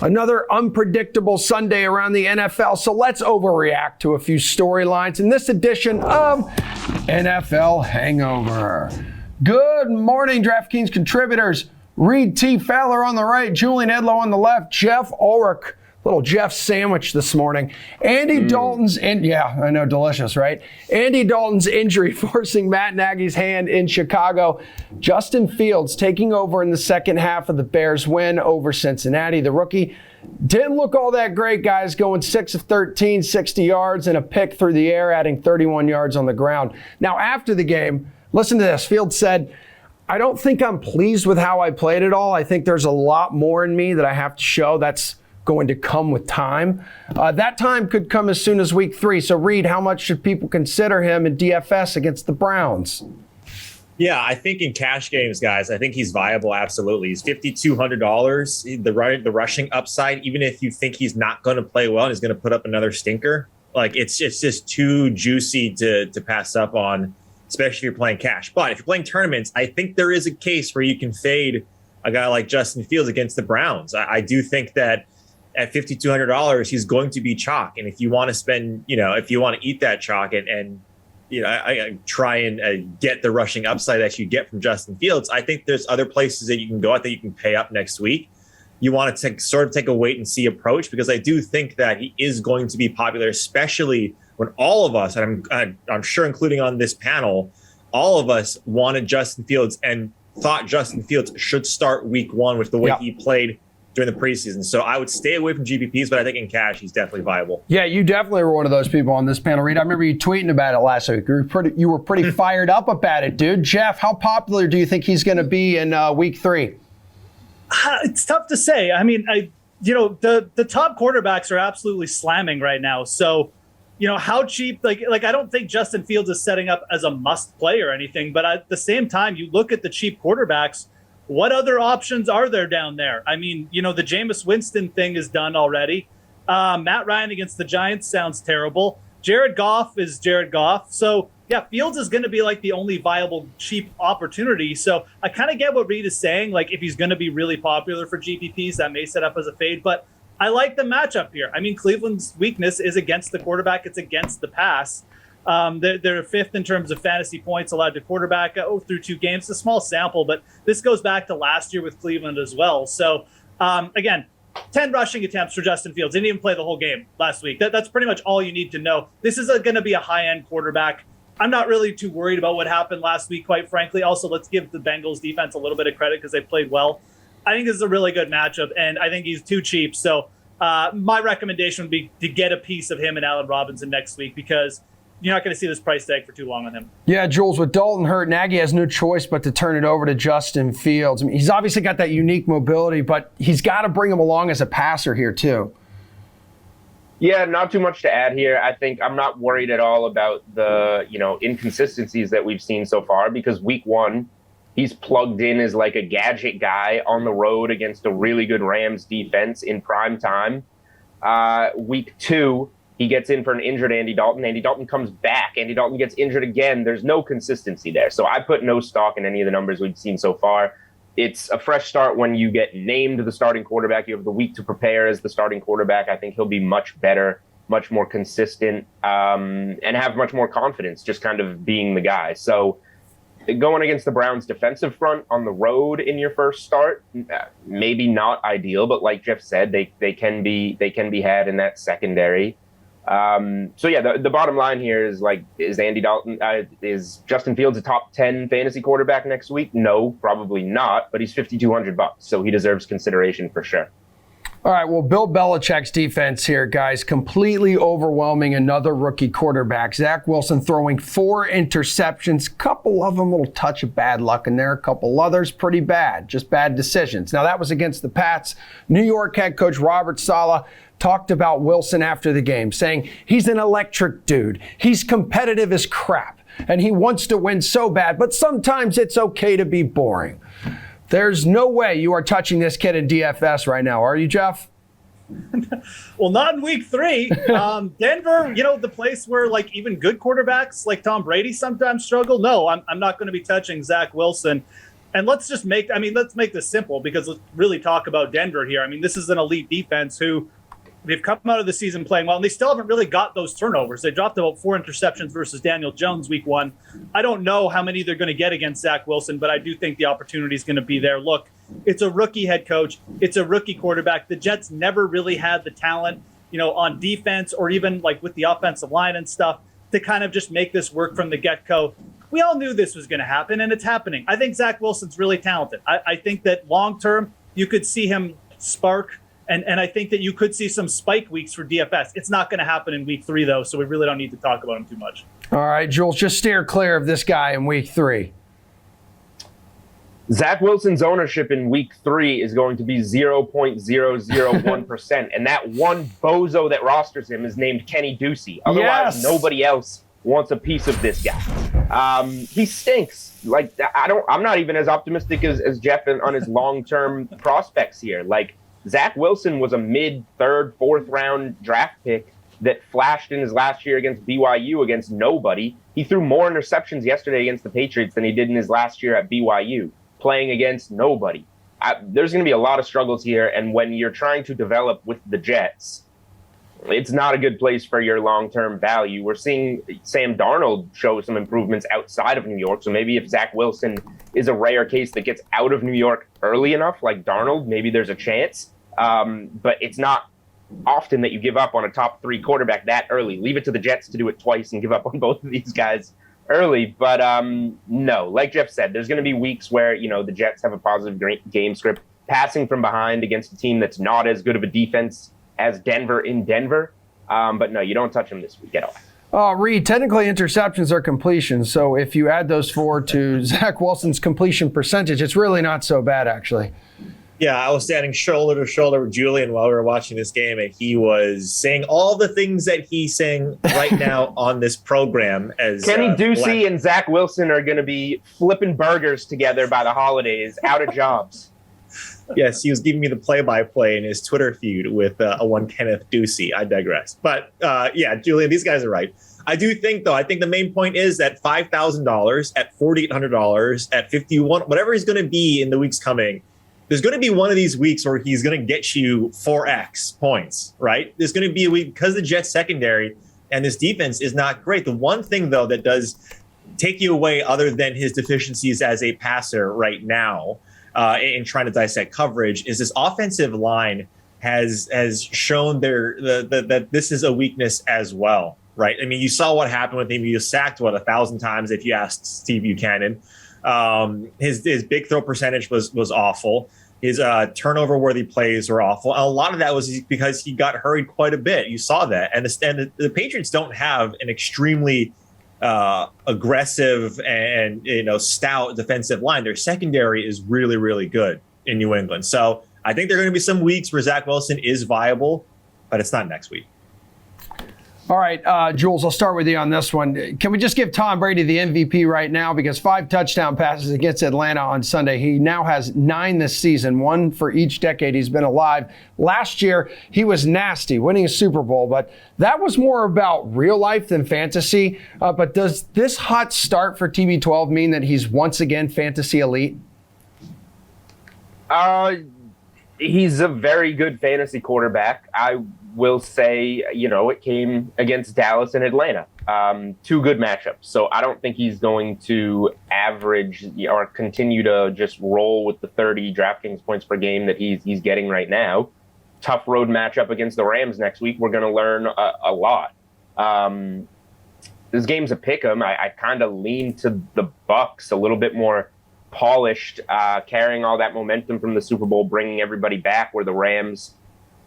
Another unpredictable Sunday around the NFL, so let's overreact to a few storylines in this edition of NFL Hangover. Good morning, DraftKings contributors. Reid T. Fowler on the right, Julian Edlow on the left, Geoff, Ulrich. Little Geoff sandwich this morning. Andy Dalton's, I know, delicious, right? Andy Dalton's injury forcing Matt Nagy's hand in Chicago. Justin Fields taking over in the second half of the Bears' win over Cincinnati. The rookie didn't look all that great, guys, going 6 of 13, 60 yards and a pick through the air, adding 31 yards on the ground. Now, after the game, listen to this. Fields said, "I don't think I'm pleased with how I played it all. I think there's a lot more in me that I have to show. That's going to come with time." That time could come as soon as week 3. So, Reid, how much should people consider him in DFS against the Browns? Yeah, I think in cash games, guys, I think he's viable. Absolutely. He's $5,200. The rushing upside, even if you think he's not going to play well and he's going to put up another stinker, like it's just too juicy to pass up on, especially if you're playing cash. But if you're playing tournaments, I think there is a case where you can fade a guy like Justin Fields against the Browns. I do think that at $5,200, he's going to be chalk. And if you want to spend, if you want to eat that chalk and I try and get the rushing upside that you get from Justin Fields, I think there's other places that you can go. I think you can pay up next week. You want to take a wait and see approach, because I do think that he is going to be popular, especially when all of us, and I'm sure including on this panel, all of us wanted Justin Fields and thought Justin Fields should start week 1 with the way he played during the preseason. So I would stay away from GPPs, but I think in cash, he's definitely viable. Yeah, you definitely were one of those people on this panel, Reid. I remember you tweeting about it last week. You were pretty fired up about it, dude. Geoff, how popular do you think he's going to be in week 3? It's tough to say. I mean, the top quarterbacks are absolutely slamming right now. So, how cheap, like I don't think Justin Fields is setting up as a must play or anything, but at the same time, you look at the cheap quarterbacks, what other options are there down there? I mean, the Jameis Winston thing is done already. Matt Ryan against the Giants sounds terrible. Jared Goff is Jared Goff. So, yeah, Fields is going to be like the only viable cheap opportunity. So I kind of get what Reid is saying. Like, if he's going to be really popular for GPPs, that may set up as a fade. But I like the matchup here. I mean, Cleveland's weakness is against the quarterback. It's against the pass. They're 5th in terms of fantasy points allowed to quarterback through 2 games. It's a small sample, but this goes back to last year with Cleveland as well. So, again, 10 rushing attempts for Justin Fields. Didn't even play the whole game last week. That's pretty much all you need to know. This is going to be a high-end quarterback. I'm not really too worried about what happened last week, quite frankly. Also, let's give the Bengals defense a little bit of credit because they played well. I think this is a really good matchup, and I think he's too cheap. So my recommendation would be to get a piece of him and Allen Robinson next week, because you're not going to see this price tag for too long on him. Yeah, Jules, with Dalton hurt, Nagy has no choice but to turn it over to Justin Fields. I mean, he's obviously got that unique mobility, but he's got to bring him along as a passer here too. Yeah, not too much to add here. I think I'm not worried at all about the, inconsistencies that we've seen so far, because week 1, he's plugged in as like a gadget guy on the road against a really good Rams defense in prime time. Week 2, he gets in for an injured Andy Dalton. Andy Dalton comes back. Andy Dalton gets injured again. There's no consistency there. So I put no stock in any of the numbers we've seen so far. It's a fresh start when you get named the starting quarterback. You have the week to prepare as the starting quarterback. I think he'll be much better, much more consistent, and have much more confidence just kind of being the guy. So going against the Browns defensive front on the road in your first start, maybe not ideal, but like Geoff said, they can be had in that secondary. So yeah, the bottom line here is is Justin Fields a top 10 fantasy quarterback next week? No, probably not, but he's $5,200, so he deserves consideration for sure. All right, well, Bill Belichick's defense here, guys, completely overwhelming another rookie quarterback. Zach Wilson throwing 4 interceptions, a couple of them, a little touch of bad luck in there, a couple others pretty bad, just bad decisions. Now, that was against the Pats. New York head coach Robert Saleh talked about Wilson after the game, saying he's an electric dude. He's competitive as crap, and he wants to win so bad, but sometimes it's okay to be boring. There's no way you are touching this kid in DFS right now, are you, Geoff? Well, not in week 3. Denver, the place where even good quarterbacks like Tom Brady sometimes struggle. No, I'm not going to be touching Zach Wilson. And let's make this simple, because let's really talk about Denver here. I mean, this is an elite defense who they've come out of the season playing well, and they still haven't really got those turnovers. They dropped about 4 interceptions versus Daniel Jones week 1. I don't know how many they're going to get against Zach Wilson, but I do think the opportunity is going to be there. Look, it's a rookie head coach. It's a rookie quarterback. The Jets never really had the talent, on defense or even like with the offensive line and stuff to kind of just make this work from the get-go. We all knew this was going to happen, and it's happening. I think Zach Wilson's really talented. I think that long-term, you could see him spark, and I think that you could see some spike weeks for DFS. It's not going to happen in week 3, though, so we really don't need to talk about him too much. All right, Jules, just steer clear of this guy in week 3. Zach Wilson's ownership in week 3 is going to be 0.001%, and that one bozo that rosters him is named Kenny Ducey. Otherwise, Nobody else wants a piece of this guy. He stinks. Like, I'm not even as optimistic as Geoff on his long-term prospects here. Like, Zach Wilson was a mid-3rd, 4th round draft pick that flashed in his last year against BYU against nobody. He threw more interceptions yesterday against the Patriots than he did in his last year at BYU, playing against nobody. There's going to be a lot of struggles here, and when you're trying to develop with the Jets, it's not a good place for your long-term value. We're seeing Sam Darnold show some improvements outside of New York, so maybe if Zach Wilson is a rare case that gets out of New York early enough, like Darnold, maybe there's a chance. But it's not often that you give up on a top 3 quarterback that early. Leave it to the Jets to do it twice and give up on both of these guys early. But no, like Geoff said, there's going to be weeks where, the Jets have a positive game script, passing from behind against a team that's not as good of a defense as Denver in Denver. But no, you don't touch them this week at all. Reid, technically interceptions are completions. So if you add those 4 to Zach Wilson's completion percentage, it's really not so bad, actually. Yeah, I was standing shoulder to shoulder with Julian while we were watching this game, and he was saying all the things that he's saying right now on this program. As Kenny Ducey and Zach Wilson are going to be flipping burgers together by the holidays, out of jobs. Yes, he was giving me the play-by-play in his Twitter feud with a one Kenneth Ducey. I digress. But yeah, Julian, these guys are right. I do think, though, the main point is that $5,000, at $4,800, at $51, whatever he's going to be in the weeks coming, there's going to be one of these weeks where he's going to get you 4x points, right? There's going to be a week because the Jets secondary and this defense is not great. The one thing, though, that does take you away other than his deficiencies as a passer right now in trying to dissect coverage is this offensive line has shown that this is a weakness as well, right? I mean, you saw what happened with him. He was sacked, 1,000 times if you asked Steve Buchanan. His big throw percentage was awful. His turnover-worthy plays were awful. And a lot of that was because he got hurried quite a bit. You saw that. And the Patriots don't have an extremely aggressive and stout defensive line. Their secondary is really, really good in New England. So I think there are going to be some weeks where Zach Wilson is viable, but it's not next week. All right, Jules, I'll start with you on this one. Can we just give Tom Brady the MVP right now? Because 5 touchdown passes against Atlanta on Sunday. He now has 9 this season, 1 for each decade he's been alive. Last year, he was nasty, winning a Super Bowl, but that was more about real life than fantasy. But does this hot start for TB12 mean that he's once again fantasy elite? He's a very good fantasy quarterback. I will say, it came against Dallas and Atlanta. 2 good matchups. So I don't think he's going to average or continue to just roll with the 30 DraftKings points per game that he's getting right now. Tough road matchup against the Rams next week. We're going to learn a lot. This game's a pick 'em. I kind of lean to the Bucs a little bit more polished, carrying all that momentum from the Super Bowl, bringing everybody back, where the Rams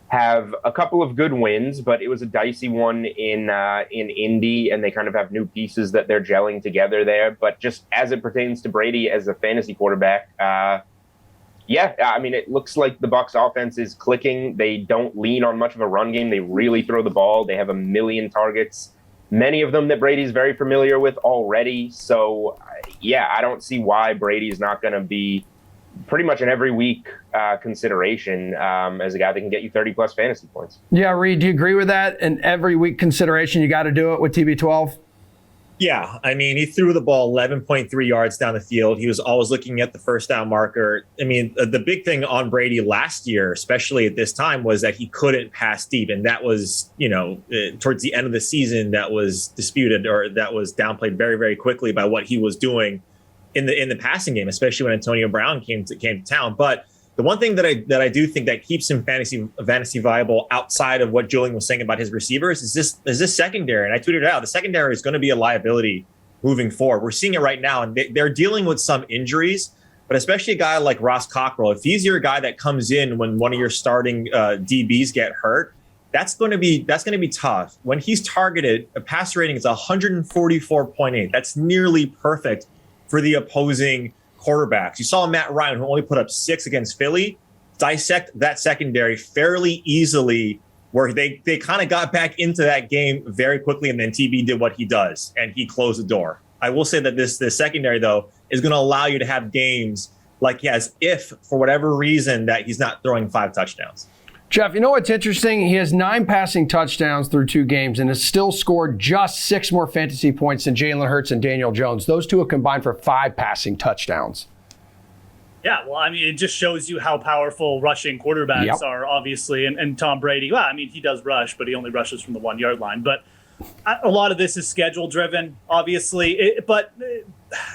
have a couple of good wins, but it was a dicey one in Indy, and they kind of have new pieces that they're gelling together there. But just as it pertains to Brady as a fantasy quarterback, it looks like the Bucs offense is clicking. They don't lean on much of a run game. They really throw the ball. They have 1 million targets, many of them that Brady's very familiar with already. So, I don't see why Brady's not going to be pretty much an every week consideration as a guy that can get you 30 plus fantasy points. Yeah, Reid, do you agree with that? An every week consideration, you got to do it with TB12? Yeah, I mean, he threw the ball 11.3 yards down the field. He was always looking at the first down marker. I mean, the big thing on Brady last year, especially at this time, was that he couldn't pass deep. And that was, towards the end of the season, that was disputed, or that was downplayed very, very quickly by what he was doing in the passing game, especially when Antonio Brown came to town. But the one thing that I do think that keeps him fantasy viable outside of what Julian was saying about his receivers is this secondary. And I tweeted it out. The secondary is going to be a liability moving forward. We're seeing it right now, and they're dealing with some injuries, but especially a guy like Ross Cockrell. If he's your guy that comes in when one of your starting DBs get hurt, that's going to be tough. When he's targeted, a passer rating is 144.8. That's nearly perfect for the opposing quarterbacks. You saw Matt Ryan, who only put up 6 against Philly, dissect that secondary fairly easily, where they kind of got back into that game very quickly, and then TB did what he does, and he closed the door. I will say that this secondary, though, is going to allow you to have games like he has if, for whatever reason, that he's not throwing 5 touchdowns. Geoff, you know what's interesting? He has 9 passing touchdowns through 2 games and has still scored just 6 more fantasy points than Jalen Hurts and Daniel Jones. Those two have combined for 5 passing touchdowns. Yeah, well, I mean, it just shows you how powerful rushing quarterbacks are, obviously. And Tom Brady, well, I mean, he does rush, but he only rushes from the 1-yard line. But a lot of this is schedule-driven, obviously. But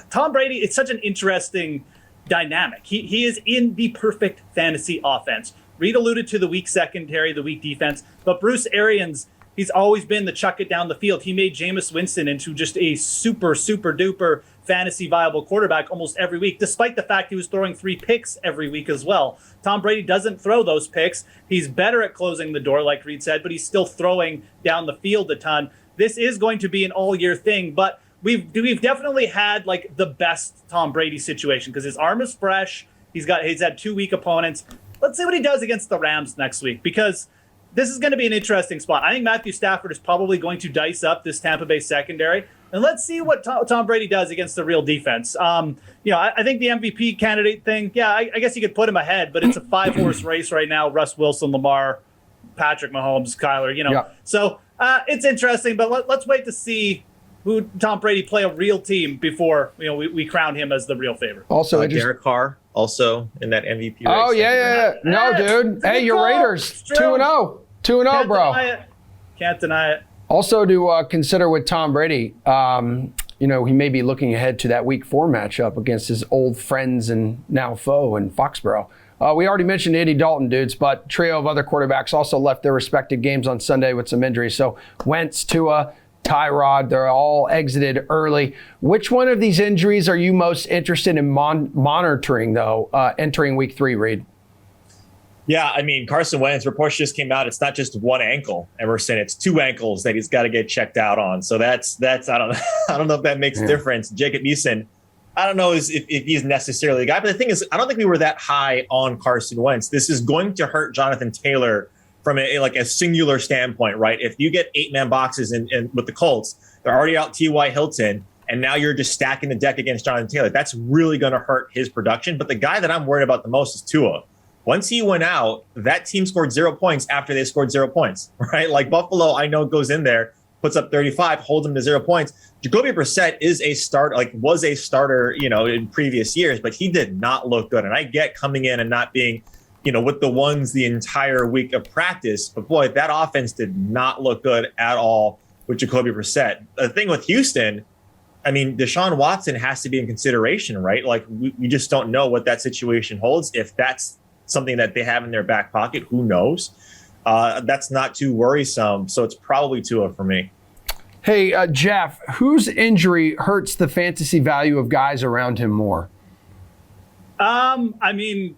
Tom Brady, it's such an interesting dynamic. He is in the perfect fantasy offense. Reid alluded to the weak secondary, the weak defense, but Bruce Arians, he's always been the chuck it down the field. He made Jameis Winston into just a super, super duper fantasy viable quarterback almost every week, despite the fact he was throwing 3 picks every week as well. Tom Brady doesn't throw those picks. He's better at closing the door, like Reid said, but he's still throwing down the field a ton. This is going to be an all-year thing, but we've definitely had like the best Tom Brady situation because his arm is fresh. He's had 2 weak opponents. Let's see what he does against the Rams next week, because this is going to be an interesting spot. I think Matthew Stafford is probably going to dice up this Tampa Bay secondary. And let's see what Tom Brady does against the real defense. I think the MVP candidate thing, I guess you could put him ahead, but it's a 5-horse race right now. Russ Wilson, Lamar, Patrick Mahomes, Kyler, So it's interesting, but let's wait to see who Tom Brady play a real team before we crown him as the real favorite. Also, Derek Carr also in that MVP race. Oh, yeah. No, dude. Hey, your Raiders, 2-0. 2-0, bro. Can't deny it. Also to consider with Tom Brady, he may be looking ahead to that Week 4 matchup against his old friends and now foe in Foxborough. We already mentioned Andy Dalton, dudes, but trio of other quarterbacks also left their respective games on Sunday with some injuries. So Wentz, Tua, Tyrod, they're all exited early. Which one of these injuries are you most interested in monitoring, though, entering Week 3, Reid? Yeah, I mean, Carson Wentz, reports just came out. It's not just one ankle, Emerson. It's 2 ankles that he's got to get checked out on. So that's I don't know if that makes a difference. Jacob Eason, I don't know if he's necessarily the guy. But the thing is, I don't think we were that high on Carson Wentz. This is going to hurt Jonathan Taylor from a singular standpoint, right? If you get 8-man boxes and with the Colts, they're already out T.Y. Hilton, and now you're just stacking the deck against Jonathan Taylor. That's really going to hurt his production. But the guy that I'm worried about the most is Tua. Once he went out, that team scored 0 points after they scored 0 points, right? Like Buffalo, I know goes in there, puts up 35, holds them to 0 points. Jacoby Brissett is a starter, was a starter, in previous years, but he did not look good. And I get coming in and not being, with the ones the entire week of practice, but boy, that offense did not look good at all with Jacoby Brissett. The thing with Houston, I mean, Deshaun Watson has to be in consideration, right? Like we just don't know what that situation holds. If that's something that they have in their back pocket, who knows? That's not too worrisome. So it's probably Tua for me. Hey, Geoff, whose injury hurts the fantasy value of guys around him more? I mean,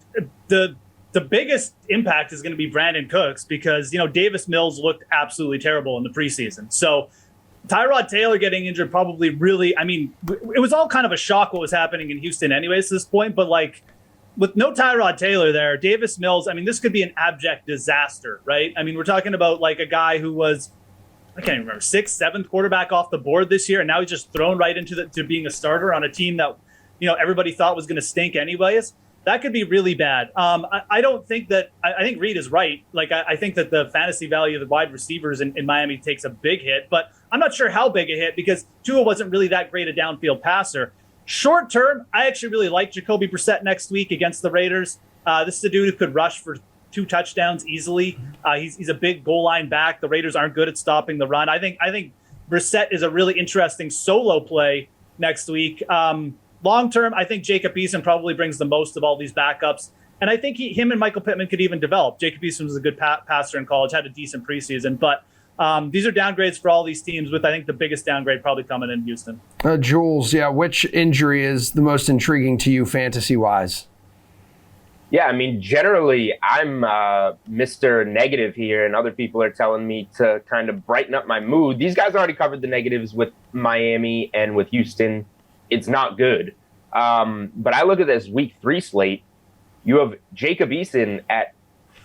the biggest impact is going to be Brandon Cooks because, Davis Mills looked absolutely terrible in the preseason. So Tyrod Taylor getting injured probably really, it was all kind of a shock what was happening in Houston anyways at this point, but with no Tyrod Taylor there, Davis Mills, this could be an abject disaster, right? We're talking about a guy who was, I can't even remember, 6th, 7th quarterback off the board this year, and now he's just thrown right into to being a starter on a team that, everybody thought was going to stink anyways. That could be really bad. I don't think that. I think Reid is right. Like I think that the fantasy value of the wide receivers in Miami takes a big hit, but I'm not sure how big a hit because Tua wasn't really that great a downfield passer. Short term, I actually really like Jacoby Brissett next week against the Raiders. This is a dude who could rush for 2 touchdowns easily. He's a big goal line back. The Raiders aren't good at stopping the run. I think Brissett is a really interesting solo play next week. Long term, I think Jacob Eason probably brings the most of all these backups. And I think him and Michael Pittman could even develop. Jacob Eason was a good passer in college, had a decent preseason. But these are downgrades for all these teams, with I think the biggest downgrade probably coming in Houston. Jules, which injury is the most intriguing to you fantasy-wise? Yeah, I mean, generally, I'm Mr. Negative here, and other people are telling me to kind of brighten up my mood. These guys already covered the negatives with Miami and with Houston. It's not good. But I look at this week 3 slate. You have Jacob Eason at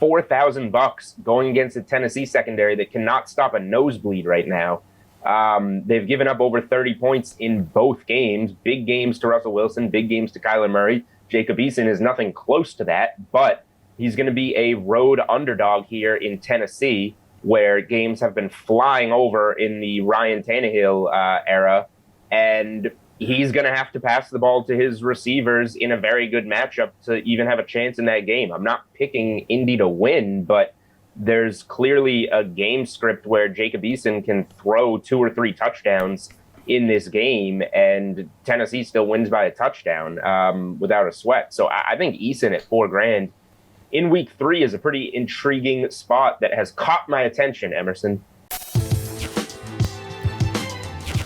$4,000 going against a Tennessee secondary that cannot stop a nosebleed right now. They've given up over 30 points in both games. Big games to Russell Wilson, big games to Kyler Murray. Jacob Eason is nothing close to that, but he's going to be a road underdog here in Tennessee, where games have been flying over in the Ryan Tannehill era. And he's going to have to pass the ball to his receivers in a very good matchup to even have a chance in that game. I'm not picking Indy to win, but there's clearly a game script where Jacob Eason can throw 2 or 3 touchdowns in this game, and Tennessee still wins by a touchdown without a sweat. So I think Eason at $4,000 in week 3 is a pretty intriguing spot that has caught my attention, Emerson.